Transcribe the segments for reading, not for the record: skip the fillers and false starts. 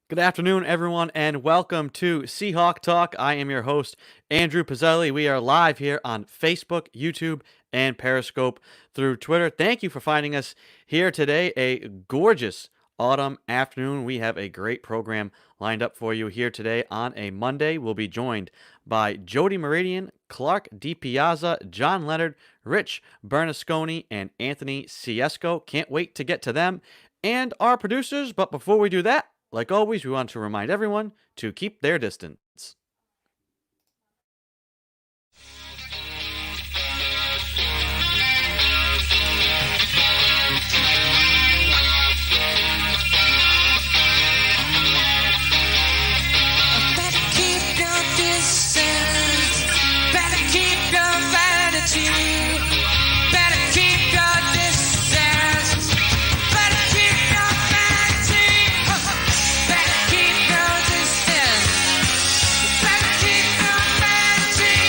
Good afternoon, everyone, and welcome to SeahawkTalk. I am your host, Andrew Pizzelli. We are live here on Facebook, YouTube, and Periscope through Twitter. Thank you for finding us here today. A gorgeous autumn afternoon. We have a great program lined up for you here today on a Monday. We'll be joined by Jody Mooradian, Clarke DiPiazza, John Leonard, Rich Bernasconi, and Anthony Cieszko. Can't wait to get to them and our producers. But before we do that, like always, we want to remind everyone to keep their distance. Better keep your distance. Better keep your vanity. Better keep your distance. Better keep your vanity. Better keep your distance. Better keep your vanity.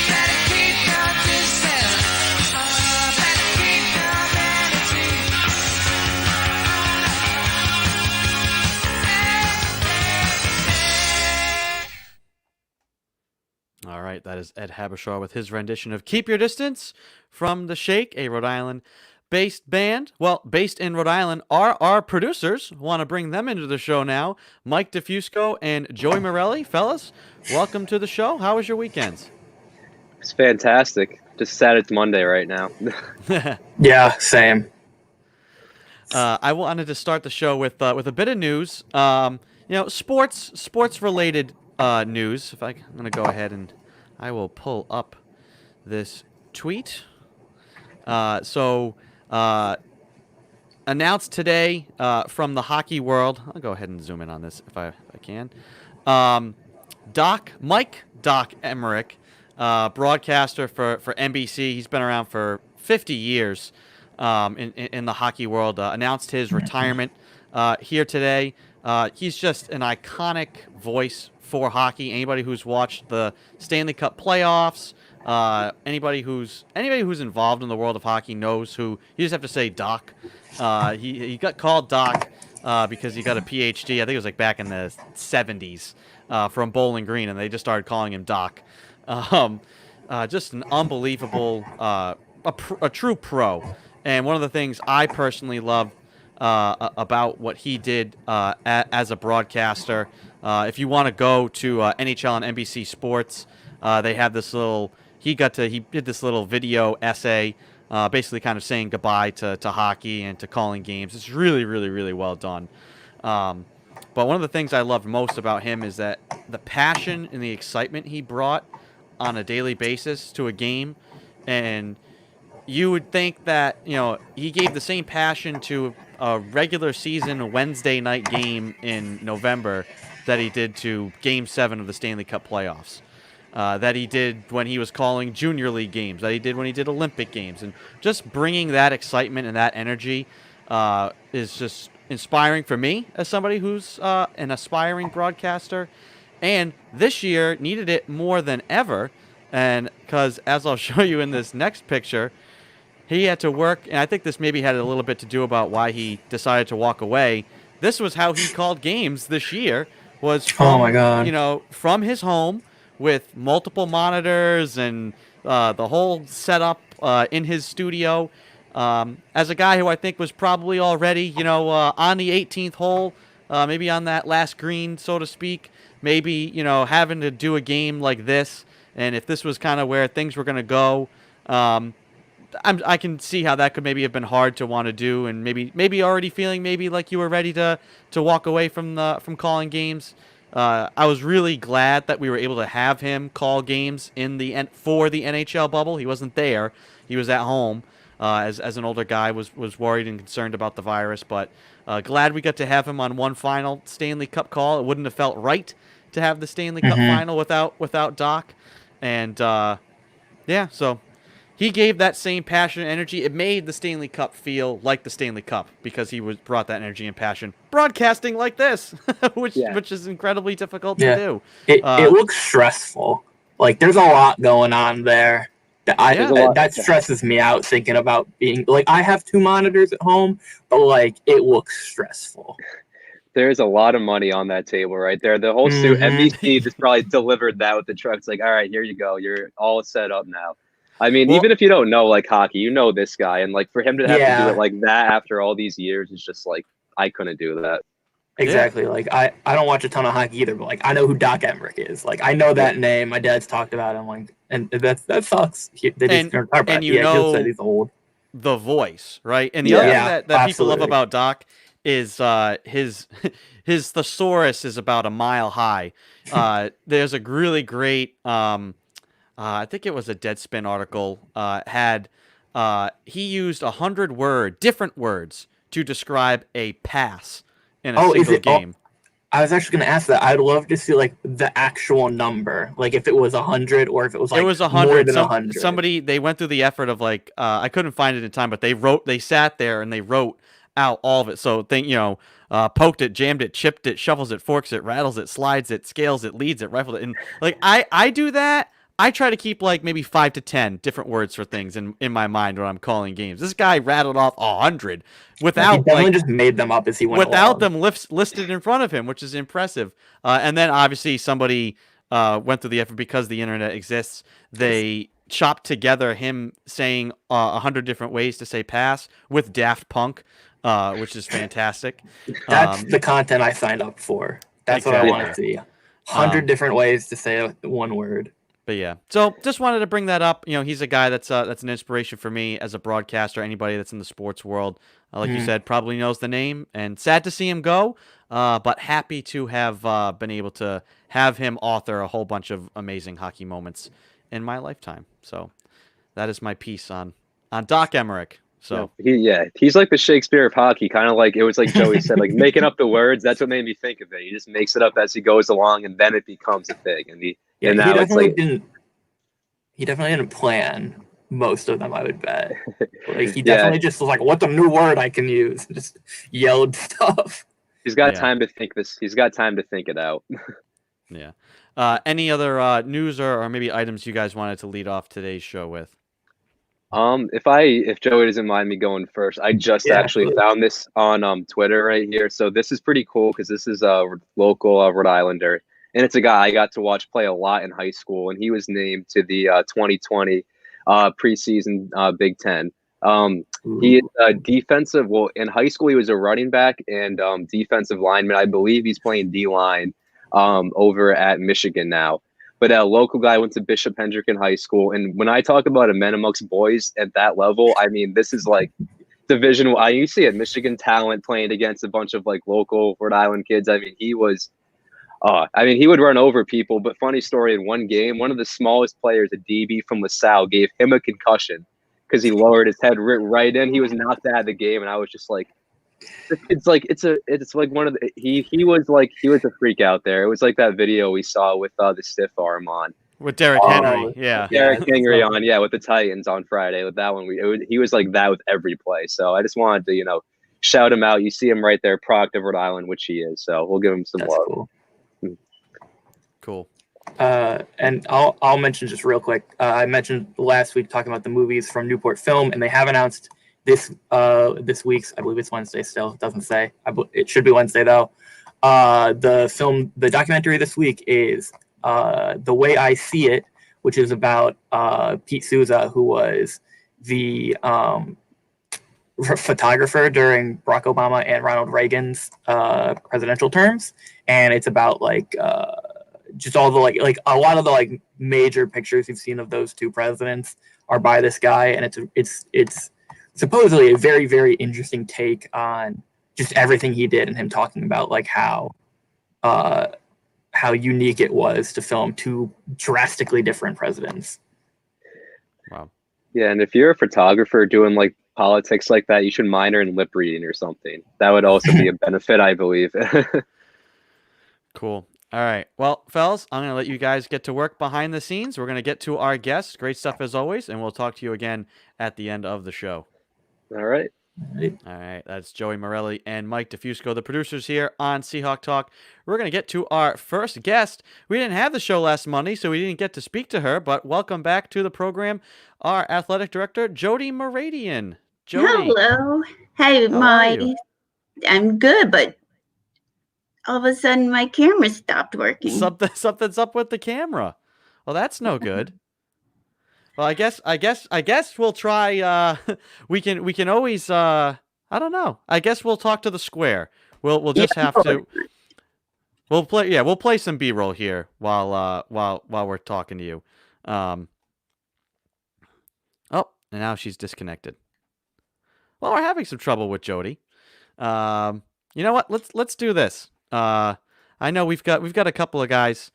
Better keep your distance. Better keep your vanity. All right, that is Ed Habishaw with his rendition of Keep Your Distance from The Shake, a Rhode Island-based band. Well, based in Rhode Island are our producers. Want to bring them into the show now. Mike DeFusco and Joey Morelli. Fellas, welcome to the show. How was your weekends? It's fantastic. Just sad it's Monday right now. Yeah, same. I wanted to start the show with a bit of news. Sports related news. I'm gonna go ahead and I will pull up this tweet. Announced today from the hockey world. I'll go ahead and zoom in on this if I can. Doc Emmerich, broadcaster for NBC. He's been around for 50 years in the hockey world. Announced his retirement here today. He's just an iconic voice for hockey. Anybody who's watched the Stanley Cup playoffs, anybody who's involved in the world of hockey knows who. You just have to say Doc. He got called Doc because he got a PhD. I think it was like back in the 70s from Bowling Green, and they just started calling him Doc. Just an unbelievable, a true pro. And one of the things I personally love about what he did as a broadcaster. If you want to go to NHL and NBC Sports, they have this little. He did this little video essay, basically kind of saying goodbye to hockey and to calling games. It's really, really, really well done. But one of the things I loved most about him is that the passion and the excitement he brought on a daily basis to a game, and you would think that he gave the same passion to a regular season Wednesday night game in November that he did to Game 7 of the Stanley Cup playoffs, that he did when he was calling Junior League games, that he did when he did Olympic games. And just bringing that excitement and that energy is just inspiring for me as somebody who's an aspiring broadcaster. And this year needed it more than ever, and because as I'll show you in this next picture, he had to work, and I think this maybe had a little bit to do about why he decided to walk away. This was how he called games this year, was from, Oh my God. From his home with multiple monitors and the whole setup in his studio. As a guy who I think was probably already, on the 18th hole, maybe on that last green, so to speak, maybe, having to do a game like this, and if this was kind of where things were going to go, I can see how that could maybe have been hard to want to do, and maybe already feeling maybe like you were ready to walk away from calling games. I was really glad that we were able to have him call games for the NHL bubble. He wasn't there; he was at home. As an older guy, was worried and concerned about the virus, but glad we got to have him on one final Stanley Cup call. It wouldn't have felt right to have the Stanley Cup final without Doc, and so. He gave that same passion and energy. It made the Stanley Cup feel like the Stanley Cup because he brought that energy and passion. Broadcasting like this, which is incredibly difficult to do. It looks stressful. Like there's a lot going on there. That stresses me out thinking about being like I have two monitors at home, but like it looks stressful. there's a lot of money on that table right there. The whole suit, NBC just probably delivered that with the truck. It's like, all right, here you go. You're all set up now. I mean, even if you don't know like hockey, you know this guy, and like for him to have to do it like that after all these years is just like I couldn't do that. Exactly. Yeah. Like I don't watch a ton of hockey either, but like I know who Doc Emmerich is. Like I know that name. My dad's talked about him. Like, and that sucks. And you know, said he's old. The voice, right? And the other thing that people love about Doc is his thesaurus is about a mile high. There's a really great I think it was a Deadspin article he used 100 different words to describe a pass in a single game. I was actually going to ask that. I'd love to see like the actual number, like if it was 100 or if it was like more than 100. Somebody, they went through the effort of like I couldn't find it in time, but they sat there and they wrote out all of it. So poked it, jammed it, chipped it, shovels it, forks it, rattles it, slides it, scales it, leads it, rifled it, and like I do that. I try to keep like maybe 5 to 10 different words for things in my mind when I'm calling games. This guy rattled off 100 without he definitely just made them up as he went without along. them listed in front of him, which is impressive. And then obviously somebody went through the effort because the internet exists. They chopped together him saying 100 different ways to say pass with Daft Punk, which is fantastic. That's the content I signed up for. That's exactly what I want to see. 100 different ways to say one word. But yeah, so just wanted to bring that up. You know, he's a guy that's an inspiration for me as a broadcaster. Anybody that's in the sports world, like you said, probably knows the name. And sad to see him go, but happy to have been able to have him author a whole bunch of amazing hockey moments in my lifetime. So that is my piece on Doc Emmerich. So he's like the Shakespeare of hockey, kind of like it was like Joey said, like making up the words. That's what made me think of it. He just makes it up as he goes along, and then it becomes a thing. And he definitely didn't plan most of them, I would bet. Like he definitely just was like, "What's a new word I can use?" Just yelled stuff. He's got time to think this. He's got time to think it out. Yeah. Any other news or maybe items you guys wanted to lead off today's show with? If Joey doesn't mind me going first, I just actually found this on Twitter right here. So this is pretty cool because this is a local Rhode Islander, and it's a guy I got to watch play a lot in high school, and he was named to the 2020 preseason Big Ten. He is a defensive. Well, in high school he was a running back and defensive lineman. I believe he's playing D-line over at Michigan now. But a local guy went to Bishop Hendricken High School. And when I talk about a men amongst boys at that level, I mean, this is like Division I. You see it, Michigan talent playing against a bunch of like local Rhode Island kids. I mean, he was, he would run over people. But funny story, in one game, one of the smallest players, a DB from LaSalle, gave him a concussion because he lowered his head right in. He was knocked out of the game. And I was just like, it's like one of the he was a freak out there. It was like that video we saw with the stiff arm on with Derrick Henry, Derrick Henry on with the Titans on Friday. With that one, he was like that with every play. So I just wanted to shout him out. You see him right there, product of Rhode Island, which he is. So we'll give him some love. Cool. And I'll mention just real quick. I mentioned last week talking about the movies from Newport Film, and they have announced this week's, I believe it's Wednesday still, it doesn't say. It should be Wednesday though. The documentary this week is The Way I See It, which is about Pete Souza, who was the photographer during Barack Obama and Ronald Reagan's presidential terms. And it's about just all the like a lot of the major pictures you've seen of those two presidents are by this guy, and it's supposedly a very, very interesting take on just everything he did, and him talking about how unique it was to film two drastically different presidents. Wow. Yeah, and if you're a photographer doing politics like that, you should minor in lip reading or something. That would also be a benefit, I believe. Cool. All right. Well, fellas, I'm going to let you guys get to work behind the scenes. We're going to get to our guests. Great stuff as always, and we'll talk to you again at the end of the show. All right. All right. That's Joey Morelli and Mike DeFusco, the producers here on Seahawk Talk. We're going to get to our first guest. We didn't have the show last Monday, so we didn't get to speak to her, but welcome back to the program, our athletic director, Jody Mooradian. Jody. Hello. Hey, I'm good, but all of a sudden my camera stopped working. Something's up with the camera. Well, that's no good. Well, I guess we'll try. We can always. I don't know. I guess we'll talk to the square. We'll just have to. We'll play. Yeah, we'll play some B-roll here while we're talking to you. Oh, and now she's disconnected. Well, we're having some trouble with Jody. You know what? Let's do this. I know we've got a couple of guys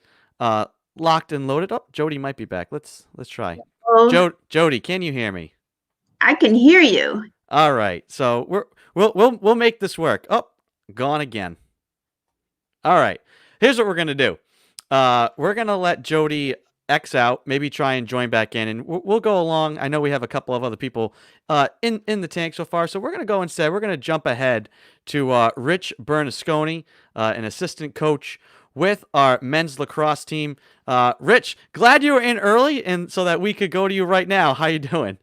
locked and loaded. Oh, Jody might be back. Let's try. Oh, Jody, can you hear me? I can hear you. All right. So we'll make this work. Oh, gone again. All right. Here's what we're gonna do. We're gonna let Jody X out, maybe try and join back in, and we'll go along. I know we have a couple of other people in the tank so far, so we're gonna go instead. We're gonna jump ahead to Rich Bernasconi, an assistant coach with our men's lacrosse team. Rich, glad you were in early, and so that we could go to you right now. How you doing?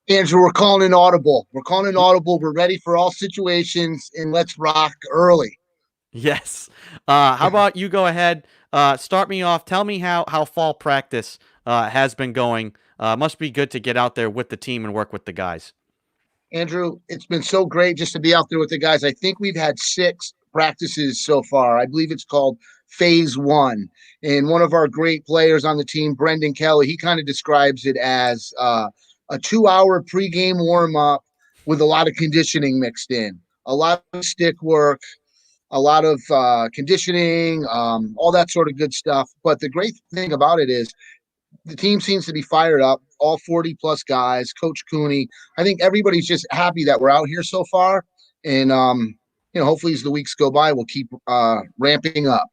Andrew, we're calling an audible. We're ready for all situations, and let's rock early. Yes. How about you go ahead, start me off. Tell me how fall practice has been going. Must be good to get out there with the team and work with the guys. Andrew, it's been so great just to be out there with the guys. I think we've had 6 practices so far. I believe it's called phase 1. And one of our great players on the team, Brendan Kelly, he kind of describes it as a 2-hour pregame warm-up with a lot of conditioning mixed in, a lot of stick work, a lot of conditioning, all that sort of good stuff. But the great thing about it is the team seems to be fired up, all 40-plus guys, Coach Cooney. I think everybody's just happy that we're out here so far. And, hopefully as the weeks go by, we'll keep ramping up.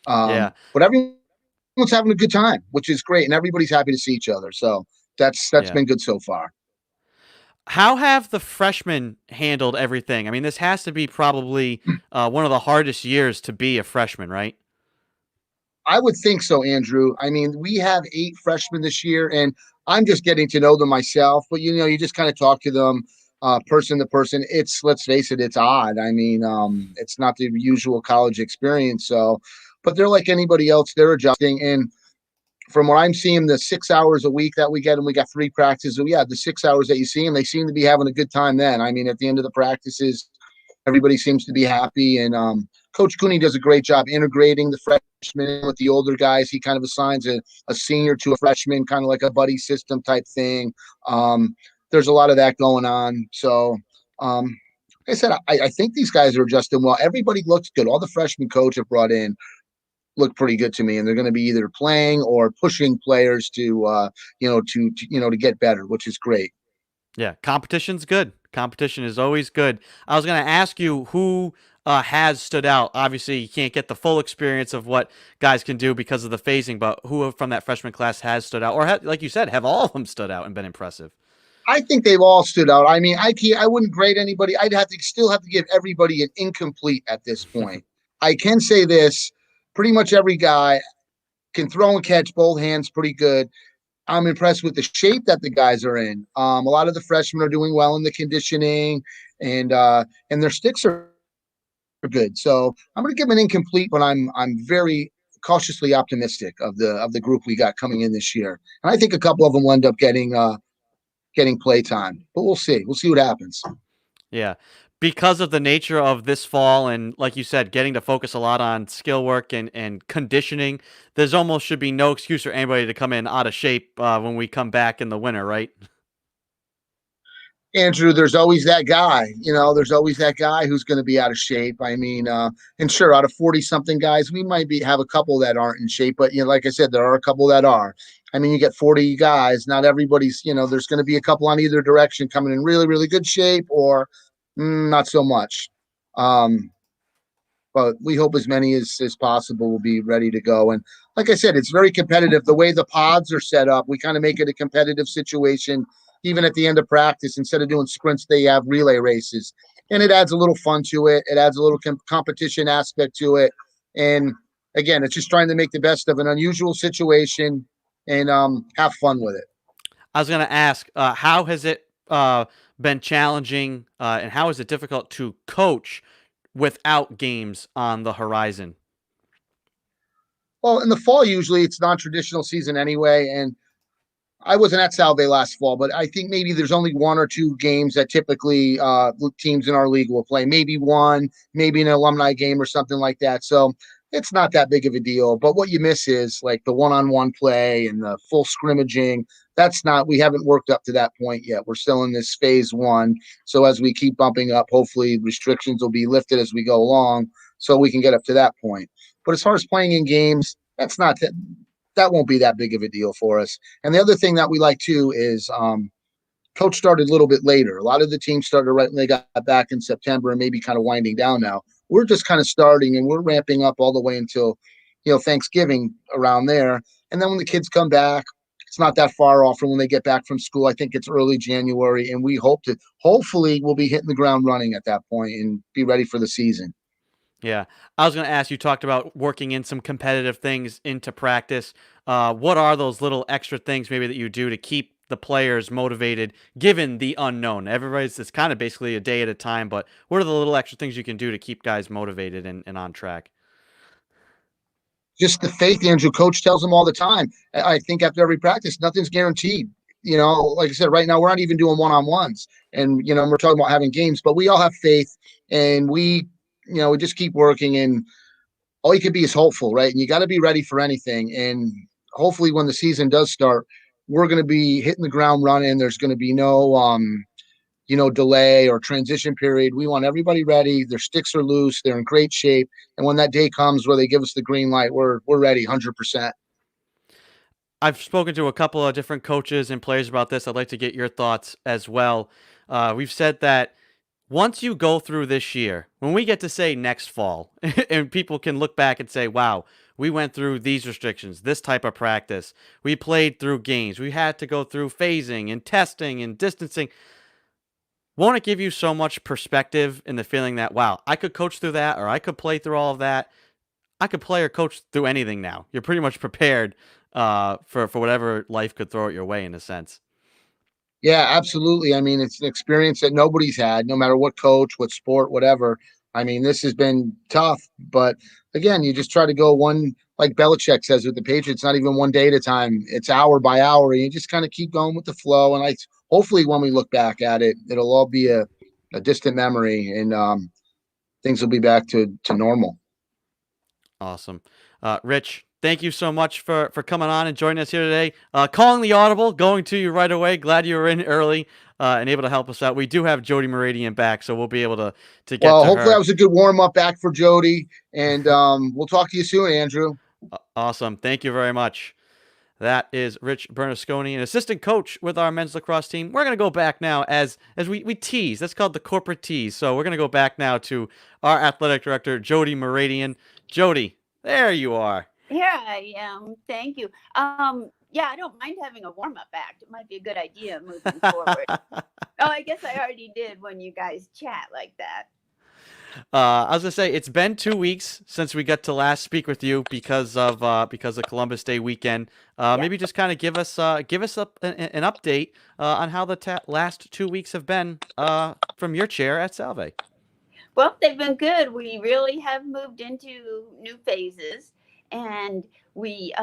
Yeah. But everyone's having a good time, which is great. And everybody's happy to see each other. So that's been good so far. How have the freshmen handled everything? I mean, this has to be probably one of the hardest years to be a freshman, right? I would think so, Andrew. I mean, we have 8 freshmen this year, and I'm just getting to know them myself. But, you just kind of talk to them person to person. Let's face it, it's odd. I mean, it's not the usual college experience. So, but they're like anybody else. They're adjusting. And from what I'm seeing, the 6 hours a week that we get, and we got 3 practices. So yeah, the 6 hours that you see them, they seem to be having a good time then. I mean, at the end of the practices, everybody seems to be happy. And Coach Cooney does a great job integrating the freshmen with the older guys. He kind of assigns a senior to a freshman, kind of like a buddy system type thing. There's a lot of that going on. So, like I said, I think these guys are adjusting well. Everybody looks good. All the freshmen coach have brought in look pretty good to me, and they're going to be either playing or pushing players to get better, which is great. Yeah, competition's good. Competition is always good. I was going to ask you who has stood out. Obviously, you can't get the full experience of what guys can do because of the phasing, but who from that freshman class has stood out? Or like you said, have all of them stood out and been impressive? I think they've all stood out. I mean, I wouldn't grade anybody. I'd still have to give everybody an incomplete at this point. I can say this, pretty much every guy can throw and catch both hands pretty good. I'm impressed with the shape that the guys are in. A lot of the freshmen are doing well in the conditioning, and their sticks are good. So I'm going to give them an incomplete, but I'm very cautiously optimistic of the group we got coming in this year. And I think a couple of them will end up getting play time, but we'll see. We'll see what happens. Yeah. Because of the nature of this fall and, like you said, getting to focus a lot on skill work and conditioning, there's almost should be no excuse for anybody to come in out of shape when we come back in the winter, right? Andrew, there's always that guy, there's always that guy who's going to be out of shape. I mean, and sure, out of 40-something guys, we might have a couple that aren't in shape, but, like I said, there are a couple that are. I mean, you get 40 guys, not everybody's, there's going to be a couple on either direction coming in really, really good shape or not so much. But we hope as many as possible will be ready to go. And like I said, it's very competitive. The way the pods are set up, we kind of make it a competitive situation. Even at the end of practice, instead of doing sprints, they have relay races. And it adds a little fun to it. It adds a little competition aspect to it. And again, it's just trying to make the best of an unusual situation and have fun with it. I was going to ask, how has it been challenging and how is it difficult to coach without games on the horizon? Well, in the fall, usually it's non-traditional season anyway, and I wasn't at Salve last fall, but I think maybe there's only one or two games that typically teams in our league will play. Maybe one, maybe an alumni game or something like that. So it's not that big of a deal. But what you miss is like the one-on-one play and the full scrimmaging. We haven't worked up to that point yet. We're still in this phase one. So as we keep bumping up, hopefully restrictions will be lifted as we go along so we can get up to that point. But as far as playing in games, that won't be that big of a deal for us. And the other thing that we like too is coach started a little bit later. A lot of the teams started right when they got back in September and maybe kind of winding down now. We're just kind of starting and we're ramping up all the way until, Thanksgiving around there. And then when the kids come back, it's not that far off from when they get back from school. I think it's early January, and we hopefully we'll be hitting the ground running at that point and be ready for the season. Yeah, I was going to ask, you talked about working in some competitive things into practice. What are those little extra things maybe that you do to keep the players motivated given the unknown? It's kind of basically a day at a time, but what are the little extra things you can do to keep guys motivated and on track? Just the faith, Andrew. Coach tells them all the time. I think after every practice, nothing's guaranteed. Like I said, right now we're not even doing one-on-ones, and we're talking about having games, but we all have faith, and we just keep working, and all you can be is hopeful, right? And you got to be ready for anything. And hopefully, when the season does start, we're going to be hitting the ground running. There's going to be no delay or transition period. We want everybody ready. Their sticks are loose. They're in great shape. And when that day comes where they give us the green light, we're ready 100%. I've spoken to a couple of different coaches and players about this. I'd like to get your thoughts as well. We've said that once you go through this year, when we get to say next fall, and people can look back and say, wow, we went through these restrictions, this type of practice, we played through games, we had to go through phasing and testing and distancing. Won't it give you so much perspective in the feeling that, wow, I could coach through that, or I could play through all of that. I could play or coach through anything now. You're pretty much prepared for whatever life could throw at your way, in a sense. Yeah, absolutely. I mean, it's an experience that nobody's had, no matter what coach, what sport, whatever. I mean, this has been tough, but again, you just try to go one, like Belichick says with the Patriots, not even one day at a time. It's hour by hour. And you just kind of keep going with the flow. And hopefully when we look back at it, it'll all be a distant memory, and things will be back to normal. Awesome. Rich, thank you so much for coming on and joining us here today. Calling the audible, going to you right away. Glad you were in early and able to help us out. We do have Jody Mooradian back, so we'll be able to get Well, to hopefully her. that was a good warm-up back for Jody, and we'll talk to you soon, Andrew. Awesome. Thank you very much. That is Rich Bernasconi, an assistant coach with our men's lacrosse team. We're going to go back now as we tease. That's called the corporate tease. So we're going to go back now to our athletic director, Jody Mooradian. Jody, there you are. Here I am. Thank you. Yeah, I don't mind having a warm-up act. It might be a good idea moving forward. I guess I already did when you guys chat like that. I was gonna say, it's been 2 weeks since we got to last speak with you because of Columbus Day weekend. Maybe just kind of give us an update on how the last 2 weeks have been from your chair at Salve. Well, they've been good. We really have moved into new phases, and we,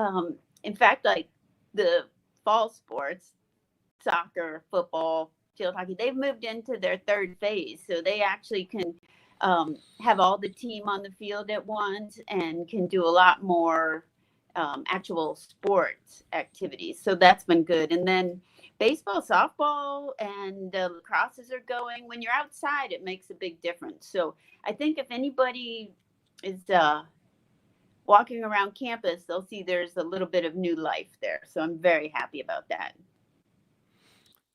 in fact, like the fall sports, soccer, football, field hockey, they've moved into their third phase, so they actually can have all the team on the field at once and can do a lot more actual sports activities. So that's been good. And then baseball, softball, and lacrosses are going. When you're outside, it makes a big difference. So I think if anybody is walking around campus, they'll see there's a little bit of new life there. So I'm very happy about that.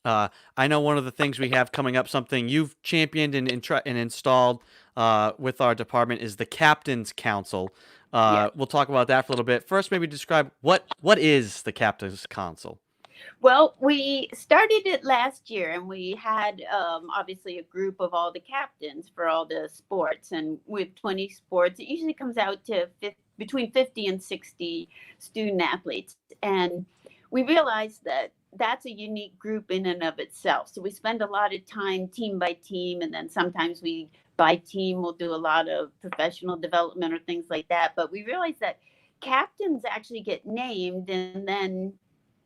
I know one of the things we have coming up, something you've championed and installed with our department, is the Captain's Council. We'll talk about that for a little bit. First, maybe describe what is the Captain's Council? Well, we started it last year, and we had obviously a group of all the captains for all the sports. And with 20 sports, it usually comes out to between 50 and 60 student athletes. And we realized that that's a unique group in and of itself. So we spend a lot of time team by team, and then sometimes we by team, we'll do a lot of professional development or things like that. But we realized that captains actually get named, and then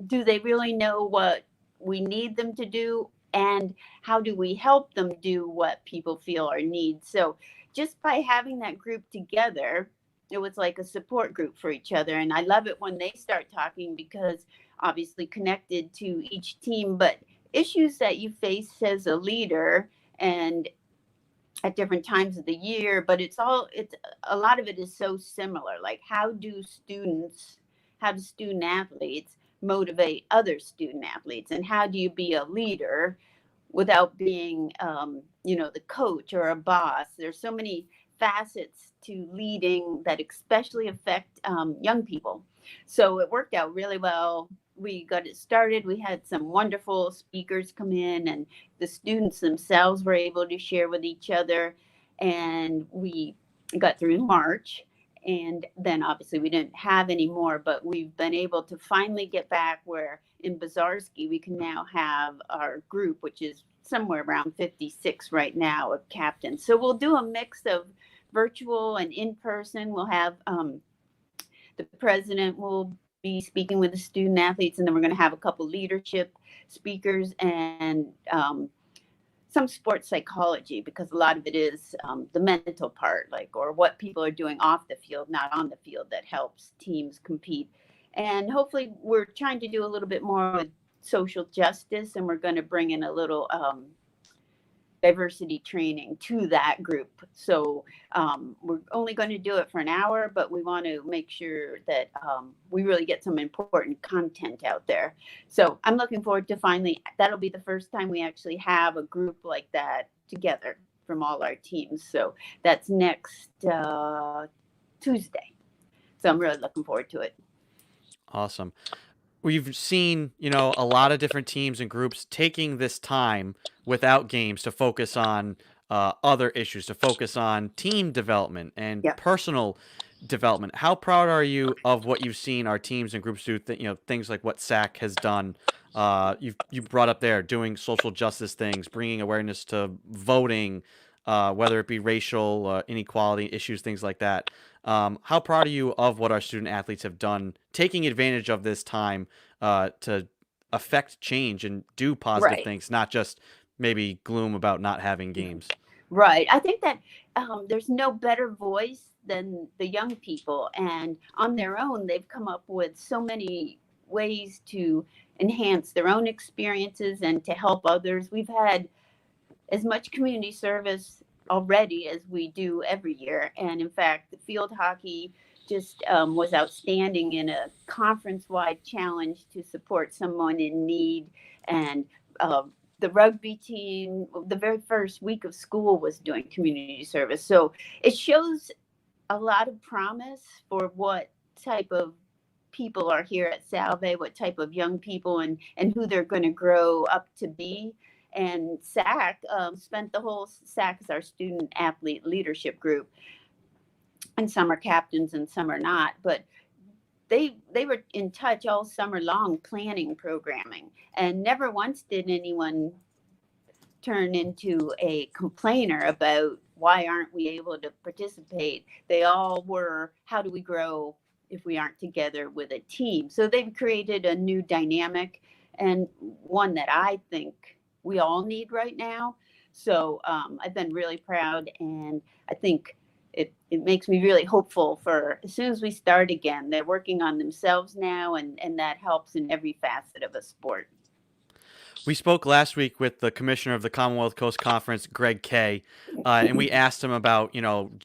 do they really know what we need them to do? And how do we help them do what people feel are needs? So just by having that group together, it was like a support group for each other. And I love it when they start talking, because obviously connected to each team, but issues that you face as a leader and at different times of the year, but it's a lot of it is so similar. Like, how do student athletes motivate other student athletes, and how do you be a leader without being the coach or a boss? There's so many facets to leading that especially affect young people. So it worked out really well. We got it started. We had some wonderful speakers come in, and the students themselves were able to share with each other. And we got through March. And then obviously we didn't have any more, but we've been able to finally get back where in Bazarski we can now have our group, which is somewhere around 56 right now of captains. So we'll do a mix of virtual and in person. We'll have the president will be speaking with the student athletes, and then we're going to have a couple leadership speakers and some sports psychology, because a lot of it is the mental part, or what people are doing off the field, not on the field, that helps teams compete. And hopefully we're trying to do a little bit more with social justice, and we're going to bring in a little diversity training to that group. So we're only going to do it for an hour, but we want to make sure that we really get some important content out there. So I'm looking forward to finally, that'll be the first time we actually have a group like that together from all our teams. So that's next Tuesday. So I'm really looking forward to it. Awesome. We've seen, a lot of different teams and groups taking this time without games to focus on other issues, to focus on team development and personal development. How proud are you of what you've seen our teams and groups do? Things like what SAC has done. You brought up there doing social justice things, bringing awareness to voting, whether it be racial inequality issues, things like that. How proud are you of what our student athletes have done, taking advantage of this time to affect change and do positive things, not just maybe gloom about not having games? Right. I think that there's no better voice than the young people, and on their own, they've come up with so many ways to enhance their own experiences and to help others. We've had as much community service already as we do every year. And in fact, the field hockey just was outstanding in a conference-wide challenge to support someone in need. And the rugby team, the very first week of school, was doing community service. So it shows a lot of promise for what type of people are here at Salve, what type of young people, and who they're going to grow up to be. And SAC spent the whole, SAC is our student athlete leadership group, and some are captains and some are not, but they were in touch all summer long planning programming, and never once did anyone turn into a complainer about why aren't we able to participate. They all were, how do we grow if we aren't together with a team? So they've created a new dynamic, and one that I think we all need right now. So I've been really proud, and I think it makes me really hopeful for as soon as we start again. They're working on themselves now, and that helps in every facet of a sport. We spoke last week with the commissioner of the Commonwealth Coast Conference, Greg Kay, and we asked him about,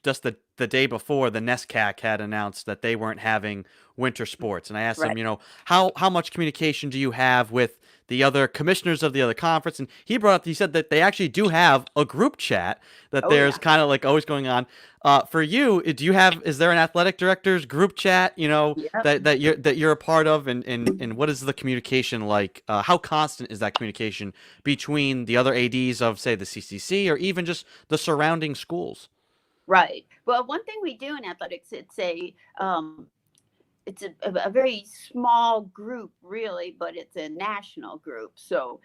just the day before, the NESCAC had announced that they weren't having winter sports. And I asked him, how much communication do you have with the other commissioners of the other conference? And he said that they actually do have a group chat that there's kind of like always going on. For you, is there an athletic director's group chat, that you're a part of, and what is the communication like? How constant is that communication between the other ADs of, say, the CCC or even just the surrounding schools? Right. Well, one thing we do in athletics, it's a it's a very small group, really, but it's a national group. So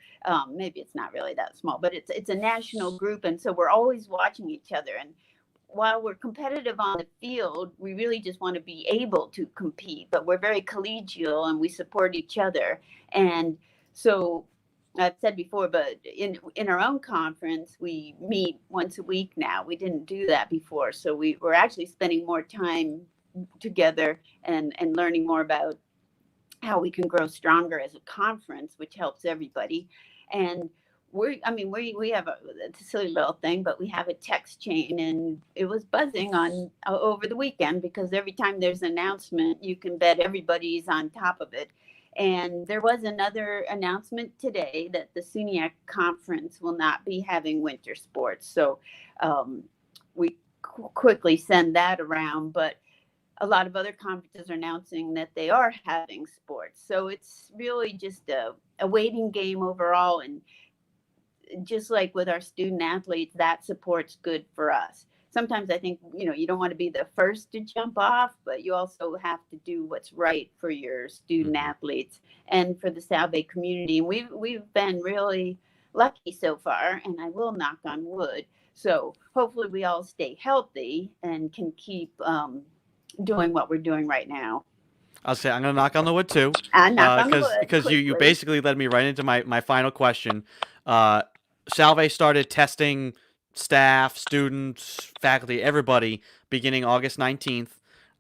maybe it's not really that small, but it's a national group, and so we're always watching each other. And while we're competitive on the field, we really just want to be able to compete. But we're very collegial, and we support each other. And so I've said before, but in our own conference, we meet once a week now. We didn't do that before, so we're actually spending more time together and learning more about how we can grow stronger as a conference, which helps everybody. And we have it's a silly little thing, but we have a text chain, and it was buzzing on over the weekend because every time there's an announcement, you can bet everybody's on top of it. And there was another announcement today that the SUNYAC conference will not be having winter sports. So we quickly send that around, but a lot of other conferences are announcing that they are having sports. So it's really just a waiting game overall. And just like with our student athletes, that support's good for us. Sometimes I think, you don't want to be the first to jump off, but you also have to do what's right for your student athletes and for the Salve community. And we've been really lucky so far, and I will knock on wood. So hopefully we all stay healthy and can keep doing what we're doing right now. I'll say I'm going to knock on the wood too. Knock on the wood because you quickly. basically led me right into my final question. Salve started testing staff, students, faculty, everybody beginning August 19th.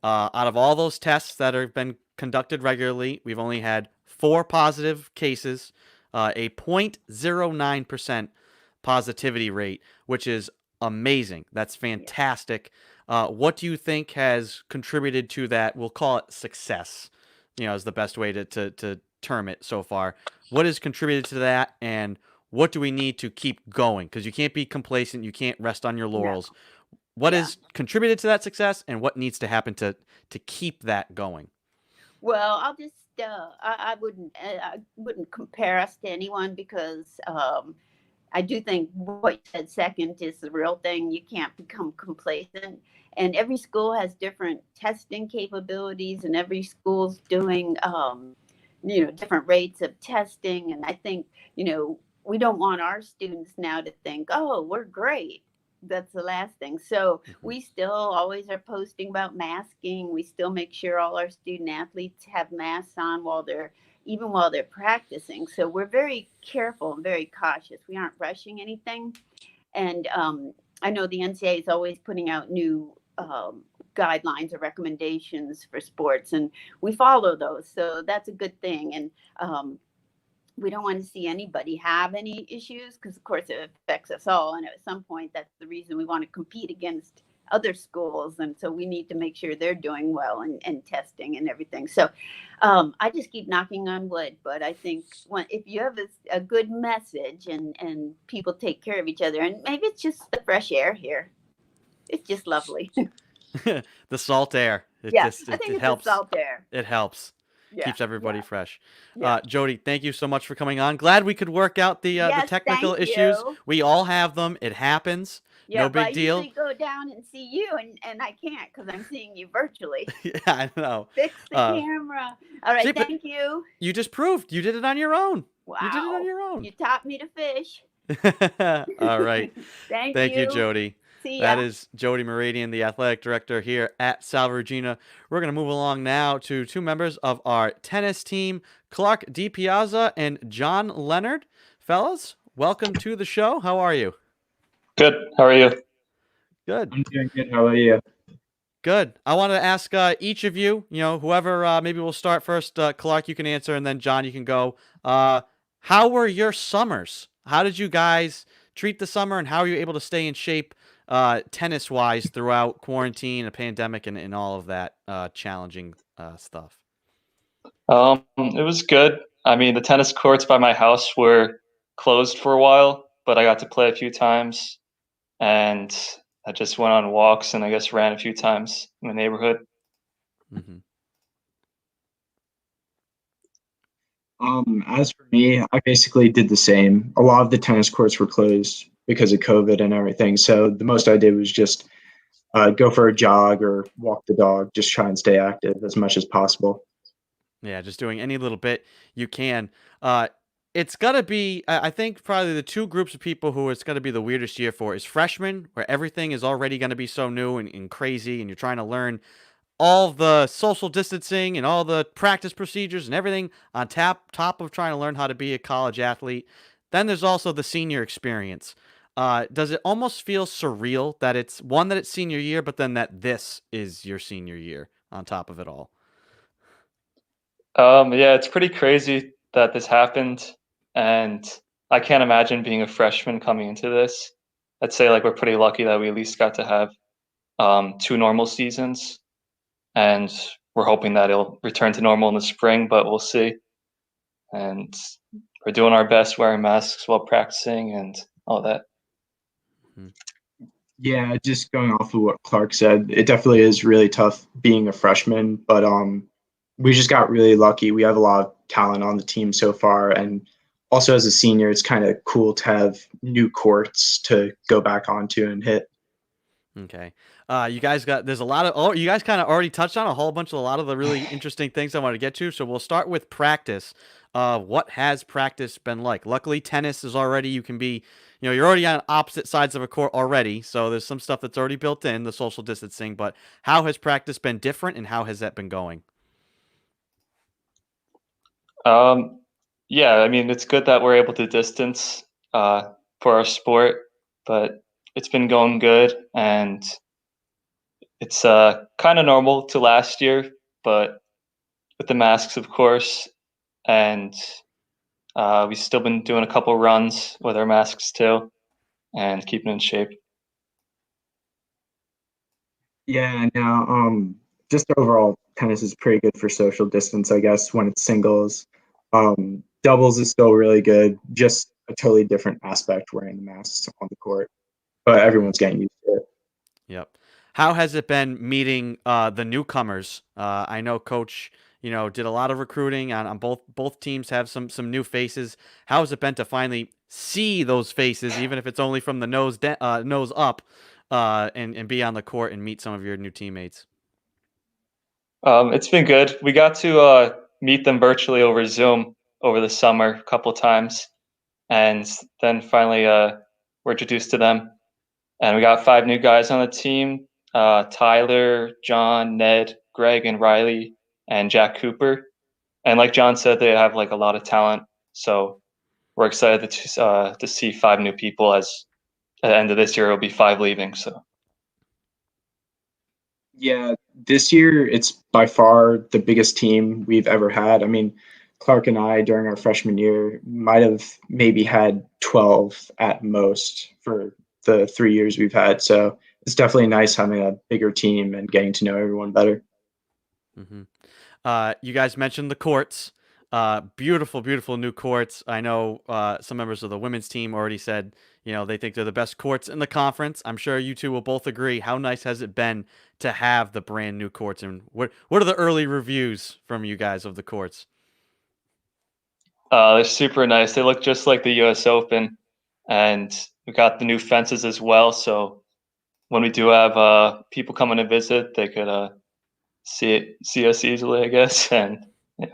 Out of all those tests that have been conducted regularly, we've only had 4 positive cases, a 0.09% positivity rate, which is amazing. That's fantastic. What do you think has contributed to that? We'll call it success, is the best way to term it so far. What has contributed to that, and what do we need to keep going? Because you can't be complacent. You can't rest on your laurels. No. What has contributed to that success, and what needs to happen to keep that going? Well, I'll just I wouldn't compare us to anyone because I do think what you said second is the real thing. You can't become complacent. And every school has different testing capabilities, and every school's doing, different rates of testing. And I think, we don't want our students now to think, oh, we're great. That's the last thing. So we still always are posting about masking. We still make sure all our student athletes have masks on while they're practicing. So we're very careful and very cautious. We aren't rushing anything. And I know the NCAA is always putting out new guidelines or recommendations for sports, and we follow those. So that's a good thing. And we don't want to see anybody have any issues because, of course, it affects us all. And at some point, that's the reason we want to compete against other schools. And so we need to make sure they're doing well and testing and everything. So I just keep knocking on wood. But I think if you have a good message and people take care of each other, and maybe it's just the fresh air here. It's just lovely. The salt air. I think it it's helps. the salt air. It helps. Yeah, Keeps everybody fresh. Yeah. Jody, thank you so much for coming on. Glad we could work out the technical thank issues. you. We all have them. It happens. No big deal. I usually go down and see you, and I can't because I'm seeing you virtually. Yeah, I know. Fix the camera. All right, see, thank you. You just proved you did it on your own. Wow. You did it on your own. You taught me to fish. All right. Thank you, Jody. See ya. That is Jody Mooradian, the athletic director here at Salve Regina. We're going to move along now to 2 members of our tennis team, Clarke DiPiazza and John Leonard. Fellas, welcome to the show. How are you? Good. How are you? Good. I'm doing good. How are you? Good. I want to ask each of you, whoever, maybe we'll start first. Clarke, you can answer, and then John, you can go. How were your summers? How did you guys treat the summer, and how are you able to stay in shape tennis-wise throughout quarantine, a pandemic, and all of that challenging stuff? It was good. I mean, the tennis courts by my house were closed for a while, but I got to play a few times, and I just went on walks and I guess ran a few times in the neighborhood. Mm-hmm. As for me, I basically did the same. A lot of the tennis courts were closed because of COVID and everything. So the most I did was just go for a jog or walk the dog. Just try and stay active as much as possible. Yeah, just doing any little bit you can. It's got to be, I think, probably the two groups of people who it's going to be the weirdest year for is freshmen, where everything is already going to be so new and crazy, and you're trying to learn all the social distancing and all the practice procedures and everything on top of trying to learn how to be a college athlete. Then there's also the senior experience. Does it almost feel surreal that it's senior year, but then that this is your senior year on top of it all? Yeah, it's pretty crazy that this happened, and I can't imagine being a freshman coming into this. I'd say like we're pretty lucky that we at least got to have 2 normal seasons, and we're hoping that it'll return to normal in the spring, but we'll see. And we're doing our best wearing masks while practicing and all that. Yeah, just going off of what Clarke said, it definitely is really tough being a freshman, but we just got really lucky. We have a lot of talent on the team so far, and also as a senior, it's kind of cool to have new courts to go back onto and hit. Okay. You guys there's a lot of, you guys kind of already touched on a lot of the really interesting things I want to get to. So we'll start with practice. What has practice been like? Luckily, tennis is already, you can be, you're already on opposite sides of a court already. So there's some stuff that's already built in, the social distancing, but how has practice been different and how has that been going? Yeah, I mean, it's good that we're able to distance for our sport, but it's been going good, and it's kind of normal to last year, but with the masks, of course, and we've still been doing a couple runs with our masks too, and keeping in shape. Yeah, now just overall, tennis is pretty good for social distance, I guess, when it's singles. Doubles is still really good, just a totally different aspect wearing the masks on the court, but everyone's getting used to it. Yep. How has it been meeting the newcomers? I know Coach, did a lot of recruiting on both teams have some new faces. How has it been to finally see those faces, even if it's only from the nose up, and be on the court and meet some of your new teammates? It's been good. We got to meet them virtually over Zoom over the summer a couple of times, and then finally we're introduced to them. And we got 5 new guys on the team: Tyler, John, Ned, Greg, and Riley, and Jack Cooper. And like John said, they have like a lot of talent. So we're excited to see 5 new people. As at the end of this year, it'll be 5 leaving. So Yeah, this year it's by far the biggest team we've ever had. I mean, Clarke and I during our freshman year might have maybe had 12 at most for the 3 years we've had. So it's definitely nice having a bigger team and getting to know everyone better. Mm-hmm. You guys mentioned the courts. Beautiful, beautiful new courts. I know some members of the women's team already said, they think they're the best courts in the conference. I'm sure you two will both agree. How nice has it been to have the brand new courts? And what are the early reviews from you guys of the courts? they're super nice. They look just like the U.S. Open, and we got the new fences as well. So when we do have people coming to visit, they could see us easily, I guess. And yeah.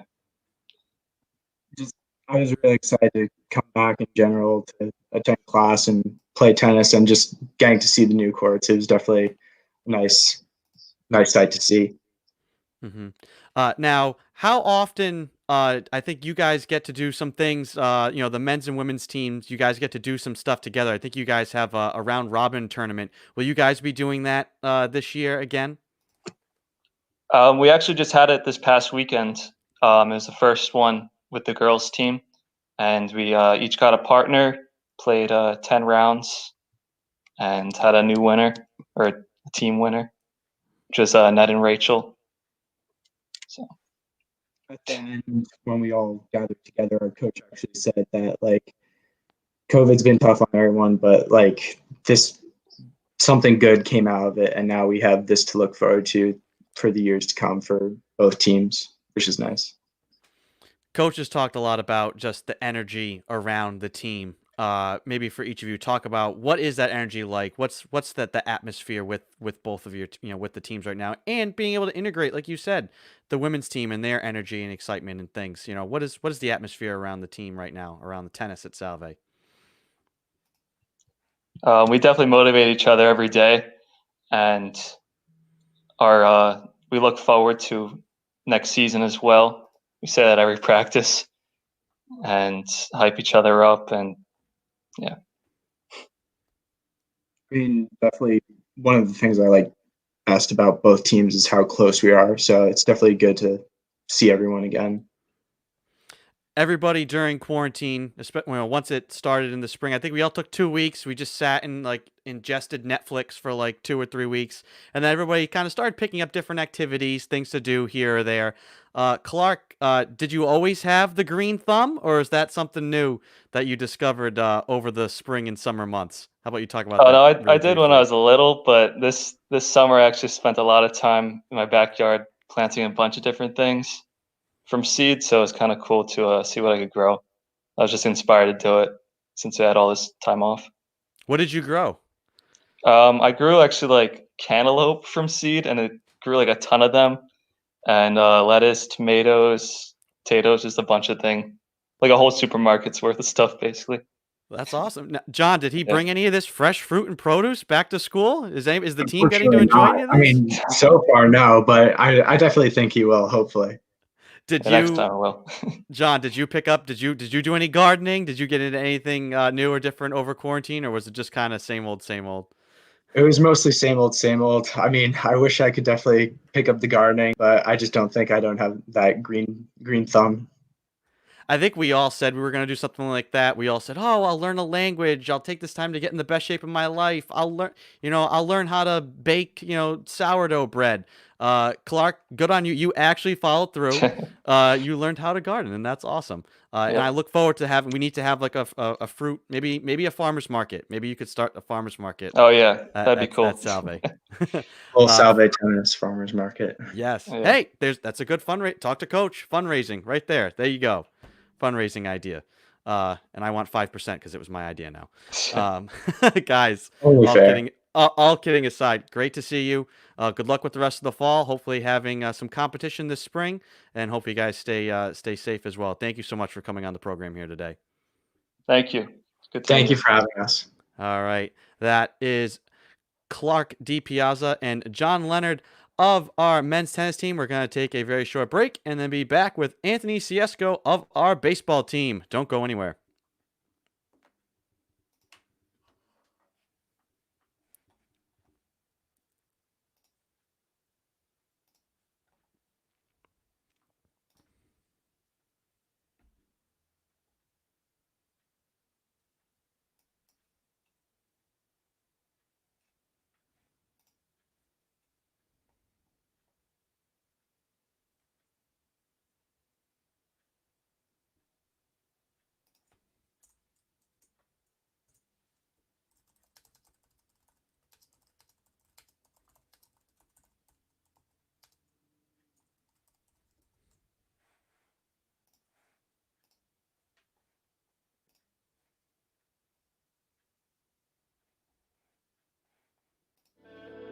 I was really excited to come back in general to attend class and play tennis, and just getting to see the new courts. It was definitely a nice sight to see. Mm-hmm. Now, how often? I think you guys get to do some things. The men's and women's teams. You guys get to do some stuff together. I think you guys have a round robin tournament. Will you guys be doing that this year again? We actually just had it this past weekend. It was the first one with the girls team, and we each got a partner, played 10 rounds, and had a new winner, or a team winner, which was Ned and Rachel. So At the end, when we all gathered together, our coach actually said that like COVID's been tough on everyone, but like something good came out of it, and now we have this to look forward to for the years to come for both teams, which is nice. Coach has talked a lot about just the energy around the team. maybe for each of you, talk about what is that energy like? What's the atmosphere with both of your with the teams right now, and being able to integrate, like you said, the women's team and their energy and excitement and things. What is the atmosphere around the team right now, around the tennis at Salve? We definitely motivate each other every day, and we look forward to next season as well. We say that every practice and hype each other up, and yeah. I mean, definitely one of the things I like best about both teams is how close we are. So it's definitely good to see everyone again. Everybody during quarantine, once it started in the spring, I think we all took 2 weeks. We just sat and ingested Netflix for 2 or 3 weeks, and then everybody kind of started picking up different activities, things to do here or there. Clarke, did you always have the green thumb, or is that something new that you discovered over the spring and summer months? How about you talk about that? No, I really did when briefly? I was a little, but this summer I actually spent a lot of time in my backyard planting a bunch of different things from seed, so it's kind of cool to see what I could grow. I was just inspired to do it since I had all this time off. What did you grow? I grew actually cantaloupe from seed, and it grew a ton of them, and lettuce, tomatoes, potatoes, just a bunch of things, a whole supermarket's worth of stuff, basically. That's awesome. Now, John, did he Yeah. bring any of this fresh fruit and produce back to school? Is the team getting to Unfortunately enjoy not. any of this? I mean, so far, no, but I definitely think he will, hopefully. Did The next you, time I will. John? Did you pick up? Did you do any gardening? Did you get into anything new or different over quarantine, or was it just kind of same old, same old? It was mostly same old, same old. I mean, I wish I could definitely pick up the gardening, but I just don't think I don't have that green thumb. I think we all said we were going to do something like that. We all said, "Oh, I'll learn a language. I'll take this time to get in the best shape of my life. I'll learn how to bake, sourdough bread." Clarke, good on you. You actually followed through. You learned how to garden, and that's awesome. And Yep. I look forward to we need to have a fruit, maybe a farmer's market. Maybe you could start a farmer's market Oh yeah, that'd be cool. at Salve. Full Uh, Salve Tennis Farmers Market. Yes. Yeah. Hey, that's a good talk to coach fundraising right there. There you go. Fundraising idea. And I want 5% because it was my idea now. Guys, Only fair. all kidding aside, great to see you. Good luck with the rest of the fall. Hopefully having some competition this spring, and hope you guys stay safe as well. Thank you so much for coming on the program here today. Thank you. Good to Thank meet you for having us. All right. That is Clarke DiPiazza and John Leonard of our men's tennis team. We're going to take a very short break and then be back with Anthony Cieszko of our baseball team. Don't go anywhere.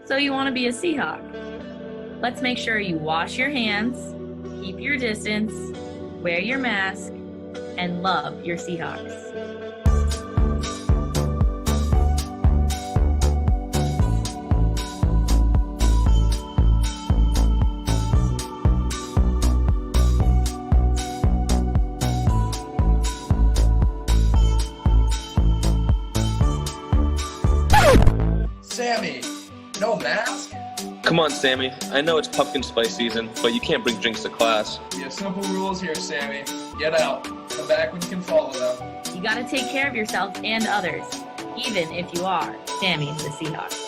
So you want to be a Seahawk? Let's make sure you wash your hands, keep your distance, wear your mask, and love your Seahawks. Sammy, no mask? Come on, Sammy. I know it's pumpkin spice season, but you can't bring drinks to class. We have simple rules here, Sammy. Get out. Come back when you can follow them. You got to take care of yourself and others, even if you are Sammy the Seahawk.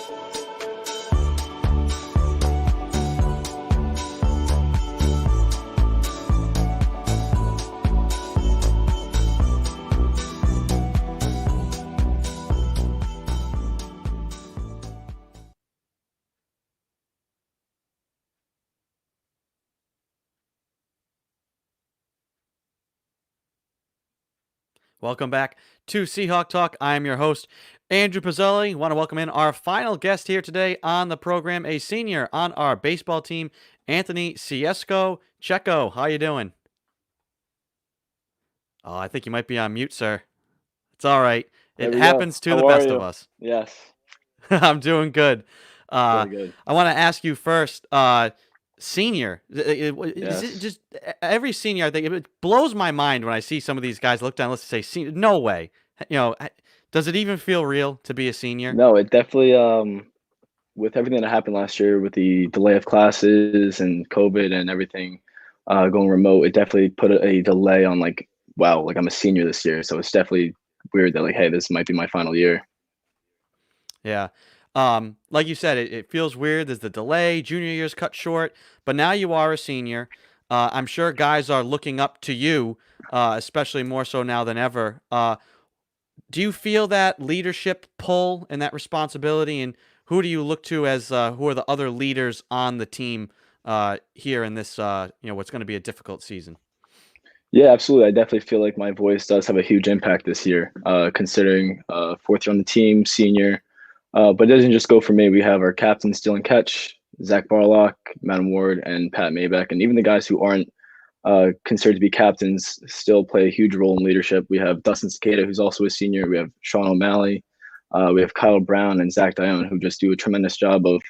Welcome back to Seahawk Talk. I am your host, Andrew Pizzelli. Want to welcome in our final guest here today on the program, a senior on our baseball team, Anthony Cieszko. Checo, how you doing? Oh, I think you might be on mute, sir. It's all right. It happens to the best of us. Yes. I'm doing good. Very good. I want to ask you first, senior. Is Yes. it just every senior? I think it blows my mind when I see some of these guys look down the list and say, "Senior." No way. Does it even feel real to be a senior? No, it definitely with everything that happened last year with the delay of classes and COVID and everything going remote, it definitely put a delay on like, wow, like I'm a senior this year. So it's definitely weird that like, hey, this might be my final year. Yeah. Like you said, it feels weird. There's the delay. Junior year's cut short, but now you are a senior. I'm sure guys are looking up to you, especially more so now than ever. Do you feel that leadership pull and that responsibility? And who do you look to as who are the other leaders on the team here in this what's going to be a difficult season? Yeah, absolutely. I definitely feel like my voice does have a huge impact this year, considering fourth year on the team, senior. But it doesn't just go for me. We have our captains, Dylan Ketch, Zach Barlock, Madam Ward, and Pat Maybeck. And even the guys who aren't considered to be captains still play a huge role in leadership. We have Dustin Cicada, who's also a senior. We have Sean O'Malley. We have Kyle Brown and Zach Dione, who just do a tremendous job of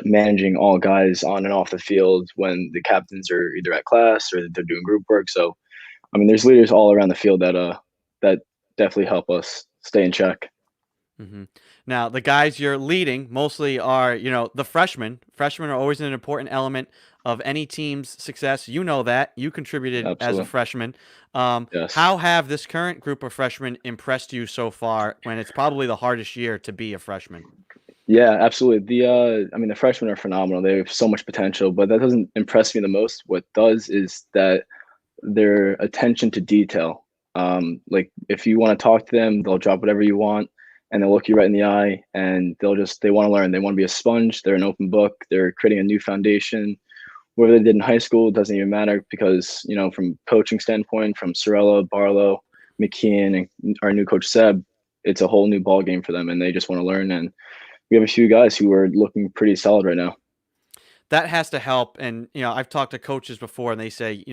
managing all guys on and off the field when the captains are either at class or they're doing group work. So, I mean, there's leaders all around the field that definitely help us stay in check. Mm-hmm. Now, the guys you're leading mostly are, the freshmen. Freshmen are always an important element of any team's success. You know that. You contributed as a freshman. Yes. How have this current group of freshmen impressed you so far when it's probably the hardest year to be a freshman? Yeah, absolutely. The freshmen are phenomenal. They have so much potential, but that doesn't impress me the most. What does is that their attention to detail. Like if you want to talk to them, they'll drop whatever you want and they'll look you right in the eye and they want to learn. They want to be a sponge. They're an open book. They're creating a new foundation. Whatever they did in high school doesn't even matter because, from coaching standpoint, from Sorella, Barlow, McKeon, and our new coach Seb, it's a whole new ball game for them and they just want to learn. And we have a few guys who are looking pretty solid right now. That has to help. And, I've talked to coaches before and they say,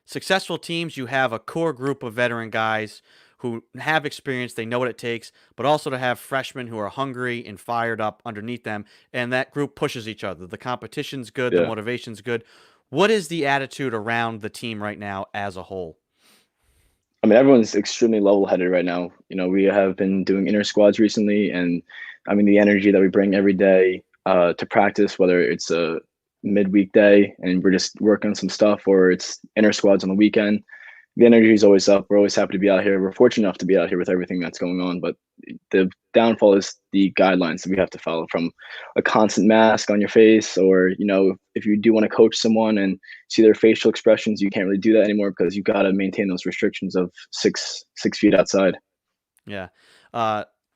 successful teams, you have a core group of veteran guys who have experience, they know what it takes, but also to have freshmen who are hungry and fired up underneath them, and that group pushes each other. The competition's good, the motivation's good. What is the attitude around the team right now as a whole? I mean, everyone's extremely level-headed right now. We have been doing inter squads recently, and the energy that we bring every day to practice, whether it's a midweek day and we're just working on some stuff or it's inter squads on the weekend, the energy is always up. We're always happy to be out here. We're fortunate enough to be out here with everything that's going on, but the downfall is the guidelines that we have to follow, from a constant mask on your face, or if you do want to coach someone and see their facial expressions, you can't really do that anymore because you got to maintain those restrictions of 6 feet outside. Yeah.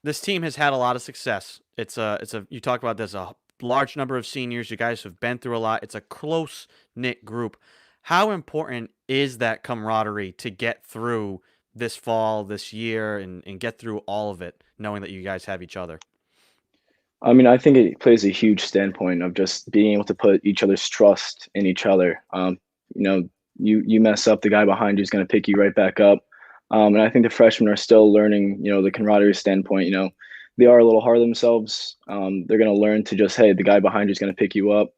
This team has had a lot of success. You talked about this, a large number of seniors. You guys have been through a lot. It's a close knit group. How important is that camaraderie to get through this fall, this year, and get through all of it, knowing that you guys have each other? I think it plays a huge standpoint of just being able to put each other's trust in each other. You mess up, the guy behind you is going to pick you right back up. And I think the freshmen are still learning, the camaraderie standpoint. They are a little hard on themselves. They're going to learn to just, hey, the guy behind you is going to pick you up.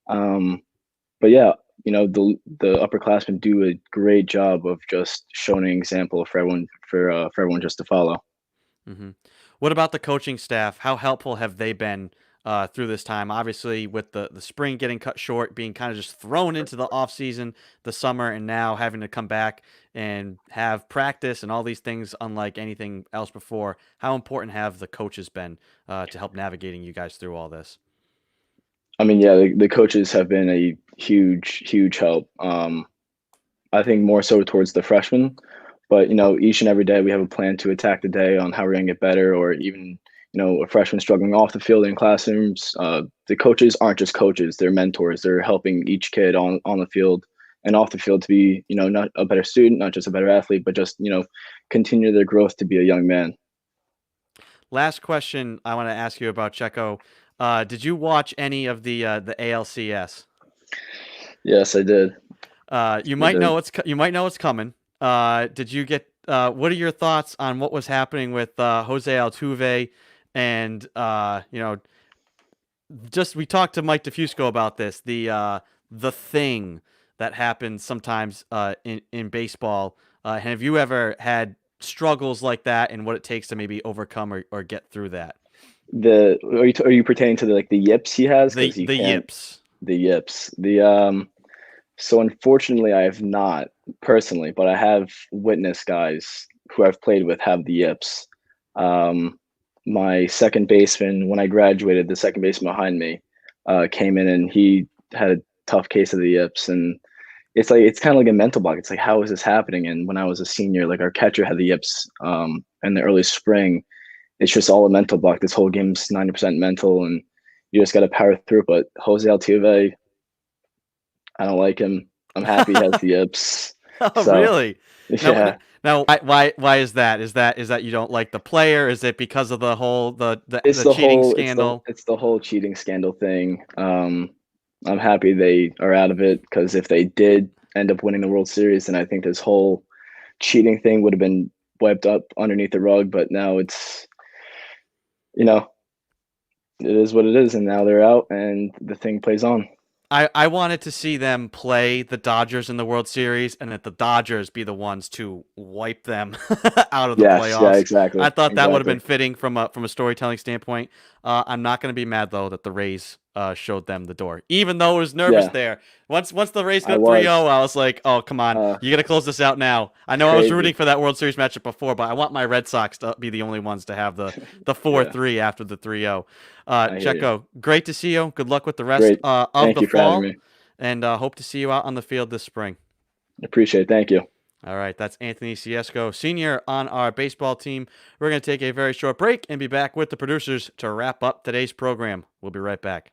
But yeah, the upperclassmen do a great job of just showing an example for everyone just to follow. Mm-hmm. What about the coaching staff? How helpful have they been through this time? Obviously, with the spring getting cut short, being kind of just thrown into the off season, the summer, and now having to come back and have practice and all these things unlike anything else before. How important have the coaches been to help navigating you guys through all this? The coaches have been a huge help. I think more so towards the freshmen, but each and every day we have a plan to attack the day on how we're going to get better, or even a freshman struggling off the field in classrooms. The coaches aren't just coaches; they're mentors. They're helping each kid on the field and off the field to be, not a better student, not just a better athlete, but just, continue their growth to be a young man. Last question I want to ask you about Cieszko. Did you watch any of the ALCS? Yes, I did. You might know what's coming. Did you get? What are your thoughts on what was happening with Jose Altuve and we talked to Mike DeFusco about this, the thing that happens sometimes in baseball. Have you ever had struggles like that, and what it takes to maybe overcome or get through that? Are you pertaining to the yips he has? The yips. The yips. So unfortunately, I have not personally, but I have witnessed guys who I've played with have the yips. My second baseman, when I graduated, the second baseman behind me came in, and he had a tough case of the yips. And it's kind of like a mental block. It's like, how is this happening? And when I was a senior, our catcher had the yips in the early spring. It's just all a mental block. This whole game's 90% mental, and you just got to power through. But Jose Altuve, I don't like him. I'm happy he has the yips. Oh, so, really? Yeah. Now, why is that? Is that you don't like the player? Is it because of the whole the cheating scandal? It's the whole cheating scandal thing. I'm happy they are out of it, because if they did end up winning the World Series, then I think this whole cheating thing would have been wiped up underneath the rug. But now it's, it is what it is, and now they're out, and the thing plays on. I wanted to see them play the Dodgers in the World Series, and that the Dodgers be the ones to wipe them out of the playoffs. Yeah, exactly. I thought that would have been fitting from a storytelling standpoint. I'm not going to be mad though that the Rays showed them the door, even though I was nervous there. Once the Rays got 3-0, I was like, oh, come on, you got to close this out now. I know I was rooting for that World Series matchup before, but I want my Red Sox to be the only ones to have the 4-3 after the 3-0. Cieszko, great to see you. Good luck with the rest of Thank the you for fall, having me. and hope to see you out on the field this spring. Appreciate it. Thank you. All right, that's Anthony Cieszko, senior on our baseball team. We're going to take a very short break and be back with the producers to wrap up today's program. We'll be right back.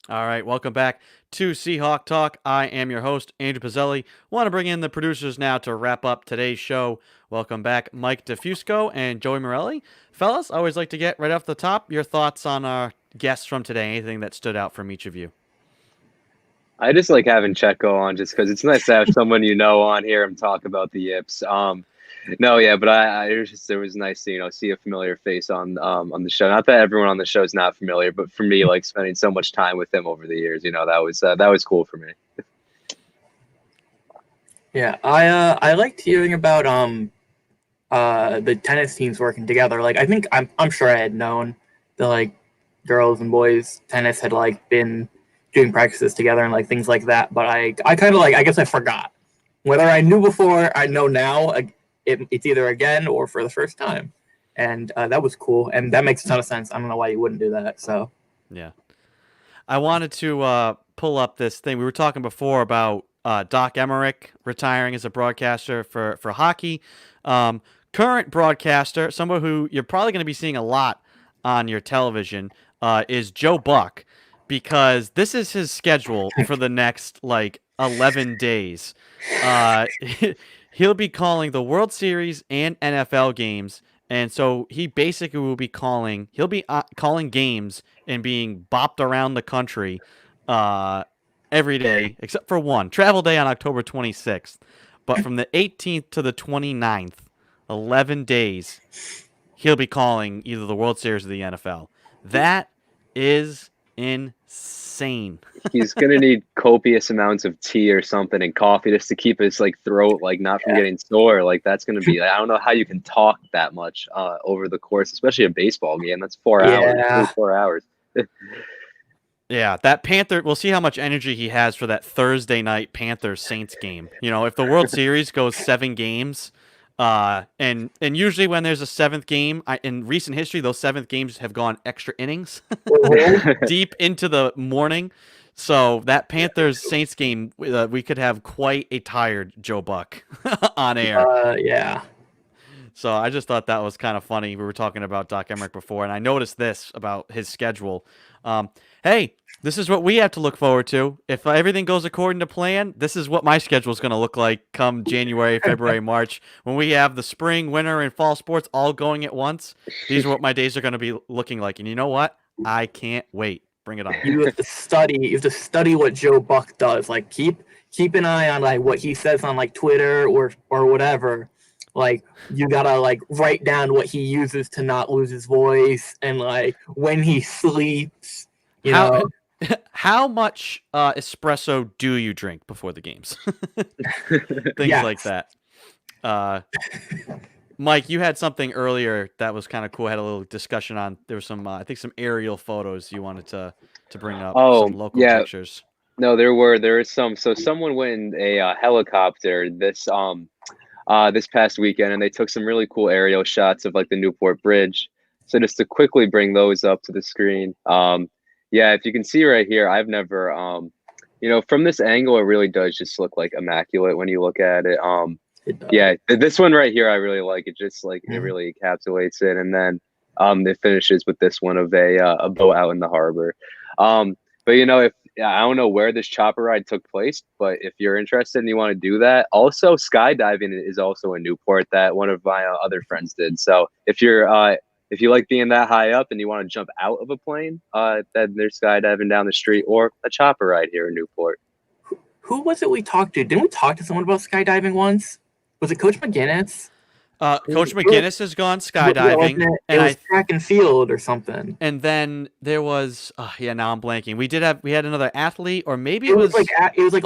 All right, welcome back to Seahawk Talk. I am your host, Andrew Pizzelli. Want to bring in the producers now to wrap up today's show. Welcome back, Mike DeFusco and Joey Morelli. Fellas, I always like to get right off the top your thoughts on our guests from today, anything that stood out from each of you. I just like having Cieszko on just because it's nice to have someone on here and talk about the yips. No, yeah, but it was nice to see a familiar face on the show. Not that everyone on the show is not familiar, but for me, like spending so much time with him over the years, that was cool for me. Yeah, I liked hearing about the tennis teams working together. Like, I think I'm sure I had known that girls and boys tennis had been doing practices together and things like that, but I kind of I guess I forgot. Whether I knew before, I know now. it's either again or for the first time. And that was cool. And that makes a ton of sense. I don't know why you wouldn't do that. So, yeah. I wanted to pull up this thing. We were talking before about Doc Emmerich retiring as a broadcaster for hockey. Current broadcaster, someone who you're probably going to be seeing a lot on your television, is Joe Buck, because this is his schedule for the next 11 days. He'll be calling the World Series and NFL games, and so he basically will be calling. He'll be calling games and being bopped around the country every day except for one travel day on October 26th. But from the 18th to the 29th, 11 days, he'll be calling either the World Series or the NFL. That is insane. He's gonna need copious amounts of tea or something and coffee just to keep his throat not from getting sore. That's gonna be. I don't know how you can talk that much over the course, especially a baseball game. That's 4 hours, 4 hours. Yeah, that Panther. We'll see how much energy he has for that Thursday night Panthers Saints game. If the World Series goes 7 games. And usually when there's a 7th game, in recent history, those 7th games have gone extra innings deep into the morning. So that Panthers Saints game, we could have quite a tired Joe Buck on air. Yeah. So I just thought that was kind of funny. We were talking about Doc Emmerich before, and I noticed this about his schedule. Hey, this is what we have to look forward to. If everything goes according to plan, this is what my schedule is going to look like come January, February, March. When we have the spring, winter, and fall sports all going at once, these are what my days are going to be looking like. And you know what? I can't wait. Bring it on. You have to study what Joe Buck does. Keep an eye on what he says on Twitter or whatever. You gotta write down what he uses to not lose his voice, and when he sleeps. How much espresso do you drink before the games? Things like that. Mike, you had something earlier that was kind of cool. I had a little discussion on. There was some, I think, some aerial photos you wanted to bring up. Some local pictures. No, there is some. So someone went in a helicopter this past weekend, and they took some really cool aerial shots of the Newport Bridge. So just to quickly bring those up to the screen. Yeah, if you can see right here, I've never, from this angle, it really does just look immaculate when you look at it. Yeah, this one right here, I really like it. Just it really encapsulates it. And then it finishes with this one of a boat out in the harbor. But if I don't know where this chopper ride took place, but if you're interested and you want to do that, also skydiving is also in Newport that one of my other friends did. So if you like being that high up and you want to jump out of a plane, then there's skydiving down the street or a chopper ride here in Newport. Who was it we talked to? Didn't we talk to someone about skydiving once? Was it Coach McGinnis? Coach McGinnis has gone skydiving. It was track and field or something. And then there was, now I'm blanking. We had another athlete, or maybe it was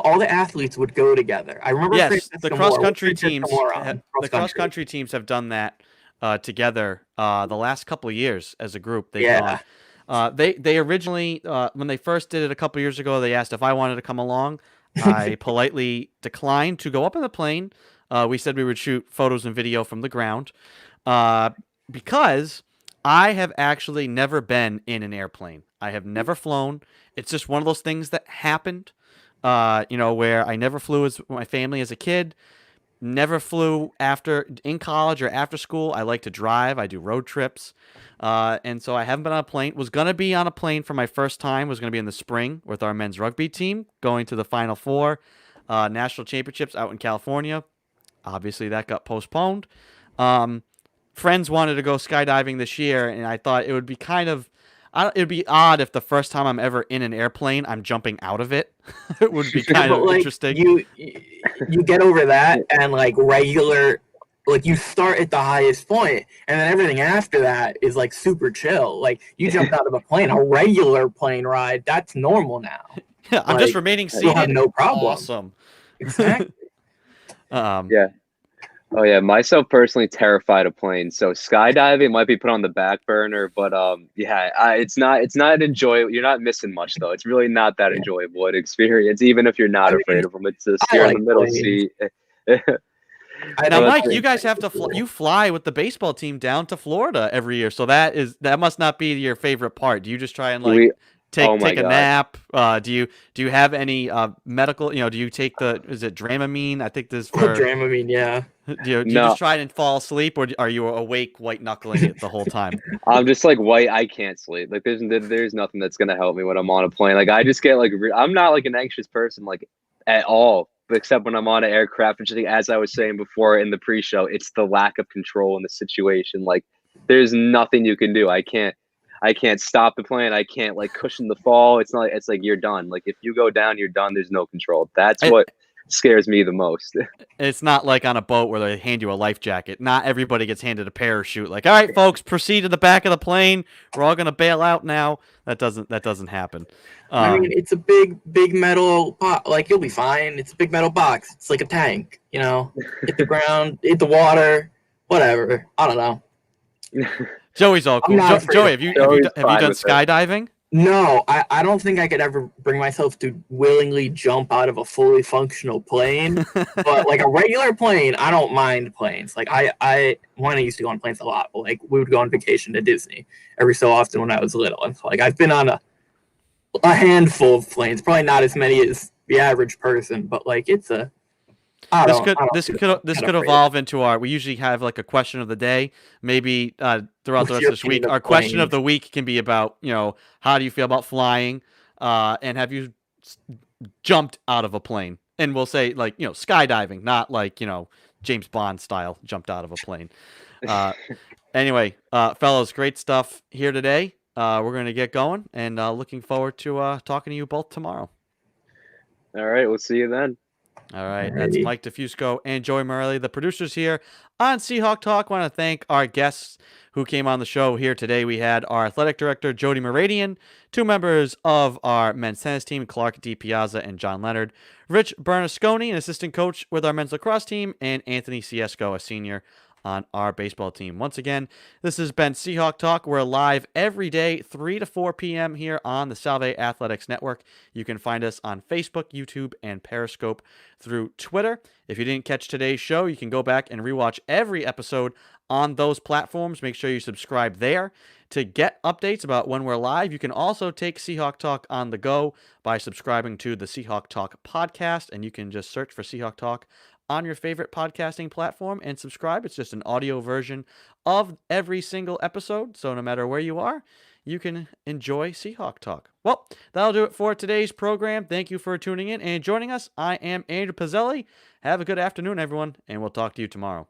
all the athletes would go together. I remember. Yes, the cross country teams. The cross country teams have done that together the last couple of years as a group. They've gone. They originally when they first did it a couple of years ago, they asked if I wanted to come along. I politely declined to go up in the plane. We said we would shoot photos and video from the ground because I have actually never been in an airplane. I have never flown. It's just one of those things that happened, where I never flew with my family as a kid. Never flew in college or after school. I like to drive. I do road trips. And so I haven't been on a plane. Was going to be on a plane for my first time. Was going to be in the spring with our men's rugby team going to the Final Four national championships out in California. Obviously, that got postponed. Friends wanted to go skydiving this year, and I thought it would be it would be odd if the first time I'm ever in an airplane, I'm jumping out of it. It would be kind of interesting. You get over that, and regular, you start at the highest point, and then everything after that is super chill. You jumped out of a plane, a regular plane ride, that's normal now. Yeah, I'm just remaining seated. You'll have no problem. Awesome. Exactly. Yeah. Oh yeah, myself personally terrified of planes. So skydiving might be put on the back burner, but it's not enjoyable. You're not missing much though. It's really not that enjoyable an experience, even if you're not afraid of them. It's just you're in the middle seat. Now, Well, Mike, that's you guys have to you fly with the baseball team down to Florida every year, so that must not be your favorite part. Do you just try and like we. Oh my take a God. nap? Do you have any medical? Do you take is it Dramamine? I think this for. Dramamine, yeah. Do you No, just try and fall asleep, or are you awake, white knuckling it the whole time? I'm just like white. I can't sleep. Like there's nothing that's gonna help me when I'm on a plane. Like I just get like I'm not like an anxious person like at all, except when I'm on an aircraft. Which I think, as I was saying before in the pre-show, it's the lack of control in the situation. Like there's nothing you can do. I can't stop the plane. I can't like cushion the fall. It's not. It's like you're done. Like if you go down, you're done. There's no control. That's what scares me the most. It's not like on a boat where they hand you a life jacket. Not everybody gets handed a parachute. Like, all right, folks, proceed to the back of the plane. We're all gonna bail out now. That doesn't happen. I mean, it's a big metal box. Like you'll be fine. It's a big metal box. It's like a tank. Hit the ground, hit the water, whatever. I don't know. Joey's all cool. Joey, have you done skydiving? No, I don't think I could ever bring myself to willingly jump out of a fully functional plane. But like a regular plane, I don't mind planes. Like I used to go on planes a lot. But like we would go on vacation to Disney every so often when I was little. And so like I've been on a handful of planes, probably not as many as the average person, but like it's a This could evolve into our. We usually have like a question of the day. Maybe throughout the rest of this week, our question of the week can be about how do you feel about flying, and have you jumped out of a plane? And we'll say like skydiving, not like James Bond style jumped out of a plane. Anyway, fellas, great stuff here today. We're gonna get going, and looking forward to talking to you both tomorrow. All right, we'll see you then. All right, that's Mike DeFusco and Joey Mooradian, the producers here on Seahawk Talk. I want to thank our guests who came on the show here today. We had our athletic director, Jody Mooradian, 2 members of our men's tennis team, Clarke DiPiazza and John Leonard, Rich Bernasconi, an assistant coach with our men's lacrosse team, and Anthony Cieszko, a senior on our baseball team. Once again, this has been Seahawk Talk. We're live every day, 3 to 4 p.m. here on the Salve Athletics Network. You can find us on Facebook, YouTube, and Periscope through Twitter. If you didn't catch today's show, you can go back and rewatch every episode on those platforms. Make sure you subscribe there to get updates about when we're live. You can also take Seahawk Talk on the go by subscribing to the Seahawk Talk podcast, and you can just search for Seahawk Talk on your favorite podcasting platform and subscribe. It's just an audio version of every single episode, so no matter where you are, you can enjoy Seahawk Talk. Well, that'll do it for today's program. Thank you for tuning in and joining us. I am Andrew Pizzelli. Have a good afternoon, everyone, and we'll talk to you tomorrow.